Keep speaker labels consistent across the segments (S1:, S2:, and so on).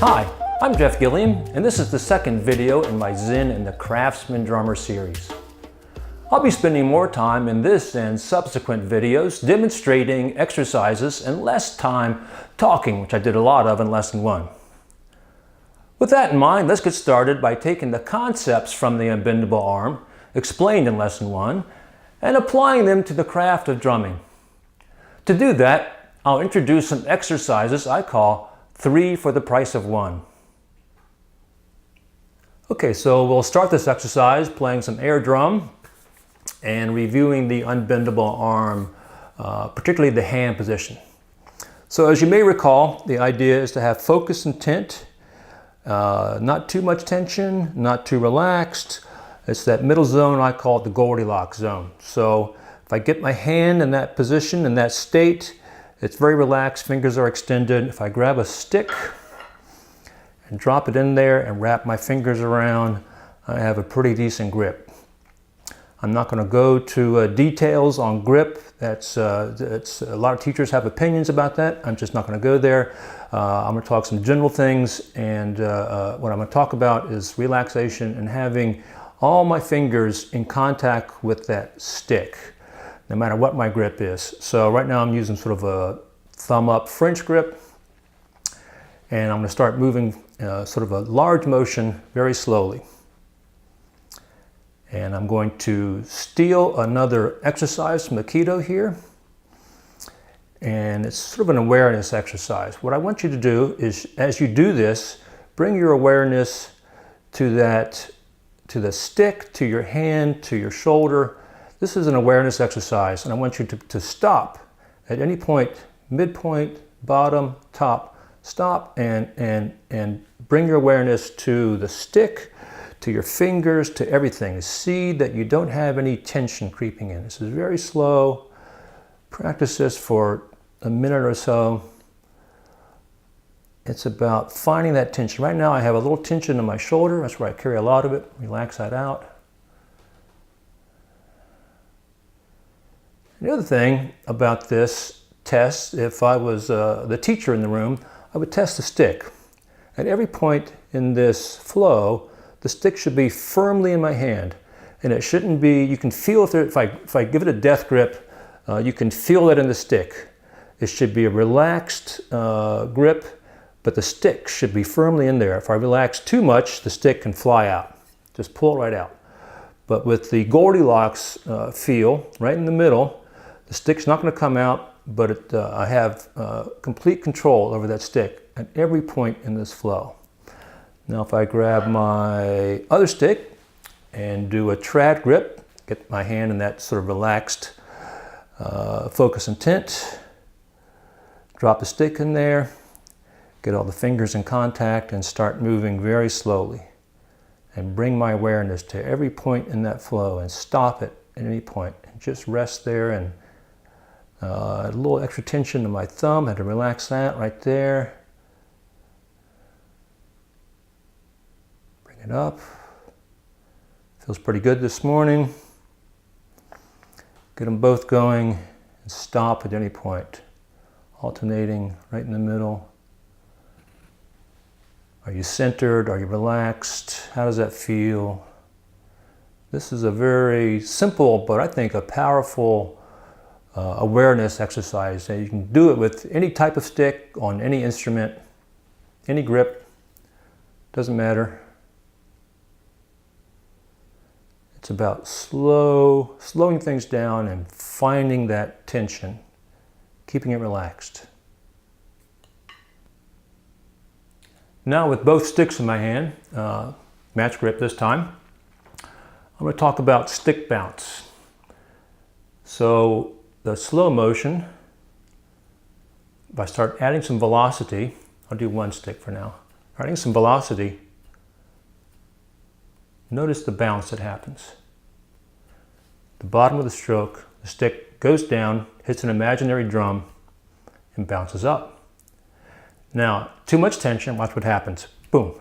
S1: Hi, I'm Jeff Gilliam, and this is the second video in my Zen and the Craftsman Drummer series. I'll be spending more time in this and subsequent videos demonstrating exercises and less time talking, which I did a lot of in Lesson 1. With that in mind, let's get started by taking the concepts from the unbendable arm, explained in Lesson 1, and applying them to the craft of drumming. To do that, I'll introduce some exercises I call 3 for the price of 1. Okay, so we'll start this exercise playing some air drum and reviewing the unbendable arm, particularly the hand position. So as you may recall, the idea is to have focus intent, not too much tension, not too relaxed. It's that middle zone I call it the Goldilocks zone. So if I get my hand in that position, in that state, it's very relaxed, fingers are extended. If I grab a stick and drop it in there and wrap my fingers around, I have a pretty decent grip. I'm not going to go to details on grip. That's a lot of teachers have opinions about that. I'm just not going to go there. I'm going to talk some general things, and what I'm going to talk about is relaxation and having all my fingers in contact with that stick, no matter what my grip is. So right now I'm using sort of a thumb up French grip, and I'm going to start moving sort of a large motion very slowly. And I'm going to steal another exercise from the Keto here, and it's sort of an awareness exercise. What I want you to do is, as you do this, bring your awareness to the stick, to your hand, to your shoulder. This is an awareness exercise, and I want you to stop at any point, midpoint, bottom, top. Stop and bring your awareness to the stick, to your fingers, to everything. See that you don't have any tension creeping in. This is very slow. Practice this for a minute or so. It's about finding that tension. Right now I have a little tension in my shoulder. That's where I carry a lot of it. Relax that out. The other thing about this test, if I was the teacher in the room, I would test the stick. At every point in this flow, the stick should be firmly in my hand, and it shouldn't be, you can feel if I give it a death grip, you can feel it in the stick. It should be a relaxed grip, but the stick should be firmly in there. If I relax too much, the stick can fly out. Just pull it right out. But with the Goldilocks feel, right in the middle, the stick's not going to come out, but I have complete control over that stick at every point in this flow. Now if I grab my other stick and do a trad grip, get my hand in that sort of relaxed focus intent, drop the stick in there, get all the fingers in contact and start moving very slowly. And bring my awareness to every point in that flow and stop it at any point. And just rest there, and a little extra tension in my thumb. I had to relax that right there. Bring it up. Feels pretty good this morning. Get them both going and stop at any point. Alternating right in the middle. Are you centered? Are you relaxed? How does that feel? This is a very simple, but I think a powerful awareness exercise. And you can do it with any type of stick, on any instrument, any grip, doesn't matter. It's about slowing things down and finding that tension, keeping it relaxed. Now with both sticks in my hand, match grip this time, I'm going to talk about stick bounce. So the slow motion, if I start adding some velocity, I'll do one stick for now. Adding some velocity, notice the bounce that happens. The bottom of the stroke, the stick goes down, hits an imaginary drum, and bounces up. Now, too much tension, watch what happens. Boom,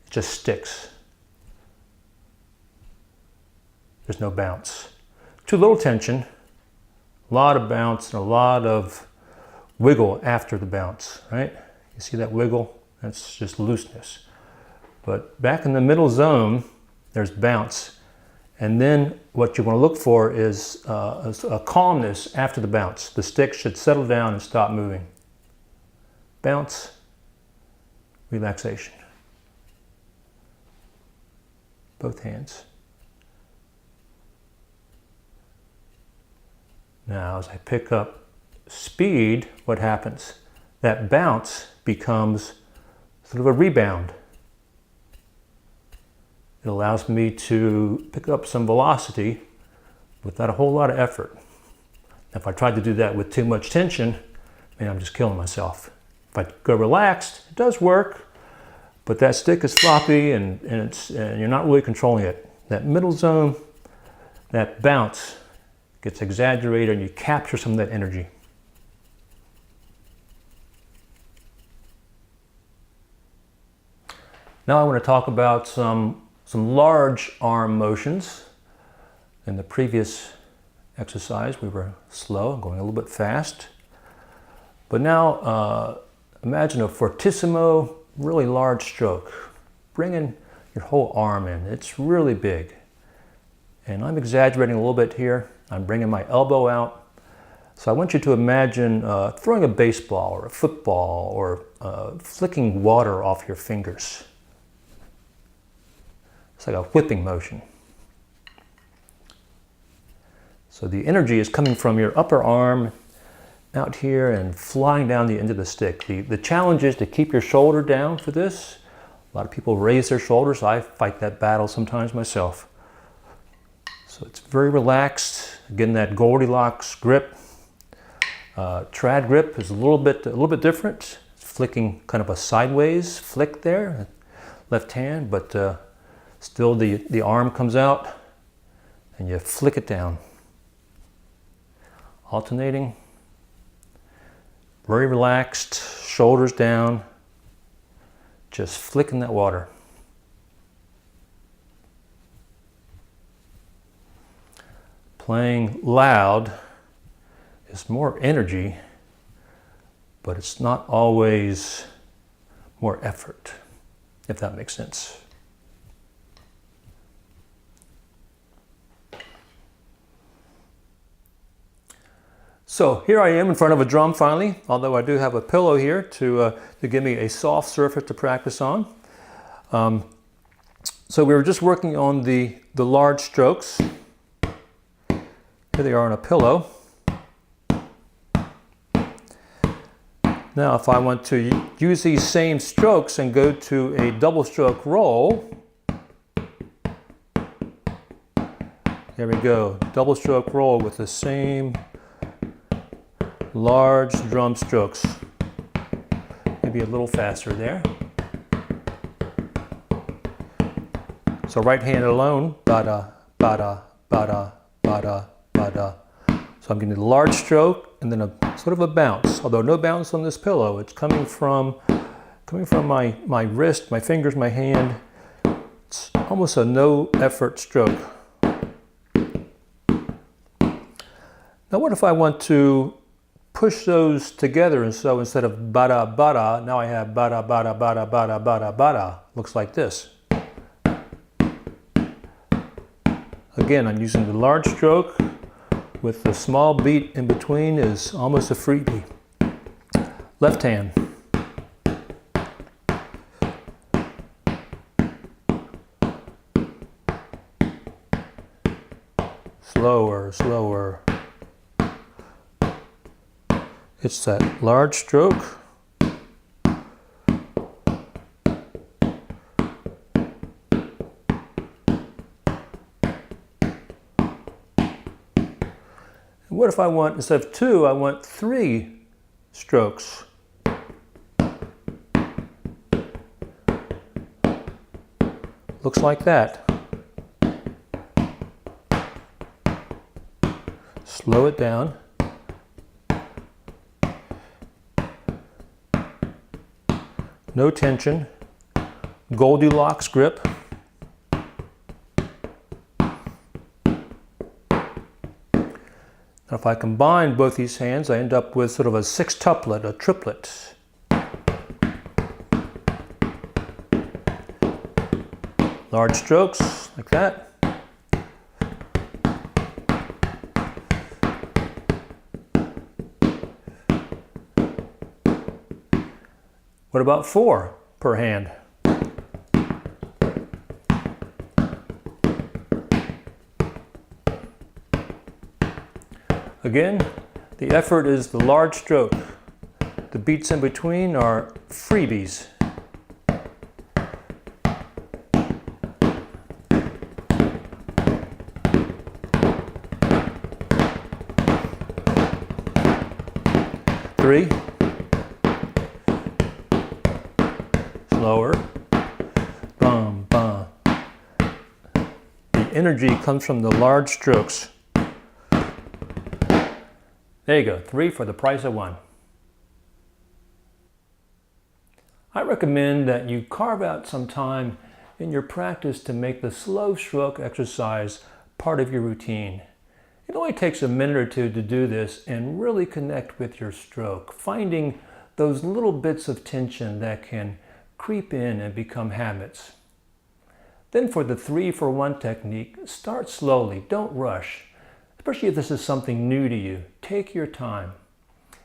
S1: it just sticks. There's no bounce. Too little tension, a lot of bounce and a lot of wiggle after the bounce, right? You see that wiggle That's just looseness. But back in the middle zone, there's bounce. And then what you want to look for is a calmness after the bounce. The stick should settle down and stop moving. Bounce, relaxation. Both hands. Now, as I pick up speed, what happens? That bounce becomes sort of a rebound. It allows me to pick up some velocity without a whole lot of effort. If I tried to do that with too much tension, man, I'm just killing myself. If I go relaxed, it does work, but that stick is floppy and you're not really controlling it. That middle zone, that bounce gets exaggerated and you capture some of that energy. Now I want to talk about some large arm motions. In the previous exercise, we were slow, going a little bit fast. But now, imagine a fortissimo, really large stroke, bringing your whole arm in. It's really big. And I'm exaggerating a little bit here. I'm bringing my elbow out. So I want you to imagine throwing a baseball or a football or flicking water off your fingers. It's like a whipping motion. So the energy is coming from your upper arm out here and flying down the end of the stick. The challenge is to keep your shoulder down for this. A lot of people raise their shoulders. I fight that battle sometimes myself. So it's very relaxed. Again, that Goldilocks grip. Trad grip is a little bit different. It's flicking kind of a sideways flick there, left hand, but still the arm comes out and you flick it down. Alternating. Very relaxed, shoulders down, just flicking that water. Playing loud is more energy, but it's not always more effort, if that makes sense. So here I am in front of a drum finally, although I do have a pillow here to give me a soft surface to practice on. So we were just working on the large strokes. Here they are on a pillow. Now if I want to use these same strokes and go to a double stroke roll, there we go, double stroke roll with the same large drum strokes. Maybe a little faster there. So right hand alone, ba-da, ba-da, ba-da, ba-da, ba-da. So I'm getting a large stroke and then a sort of a bounce. Although no bounce on this pillow, it's coming from my wrist, my fingers, my hand. It's almost a no effort stroke. Now what if I want to push those together, and so instead of bada bada, now I have bada bada bada bada bada bada. Looks like this. Again, I'm using the large stroke with the small beat in between is almost a freebie. Left hand. Slower, slower. It's that large stroke. What if I want, instead of 2, I want 3 strokes? Looks like that. Slow it down. No tension. Goldilocks grip. Now if I combine both these hands, I end up with sort of a sextuplet, a triplet. Large strokes, like that. What about 4 per hand? Again, the effort is the large stroke. The beats in between are freebies. Three. Slower. Bum, bum. The energy comes from the large strokes. There you go, 3 for the price of 1. I recommend that you carve out some time in your practice to make the slow stroke exercise part of your routine. It only takes a minute or two to do this and really connect with your stroke, finding those little bits of tension that can creep in and become habits. Then for the 3-for-1 technique, start slowly, don't rush. Especially if this is something new to you, take your time.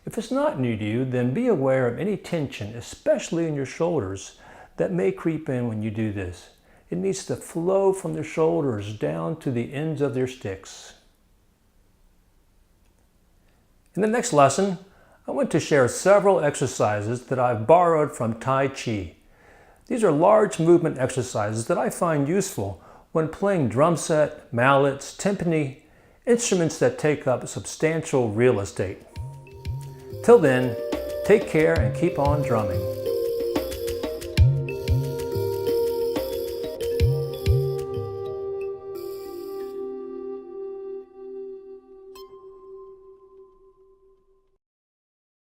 S1: If it's not new to you, then be aware of any tension, especially in your shoulders, that may creep in when you do this. It needs to flow from the shoulders down to the ends of their sticks. In the next lesson, I want to share several exercises that I've borrowed from Tai Chi. These are large movement exercises that I find useful when playing drum set, mallets, timpani, instruments that take up substantial real estate. Till then, take care and keep on drumming.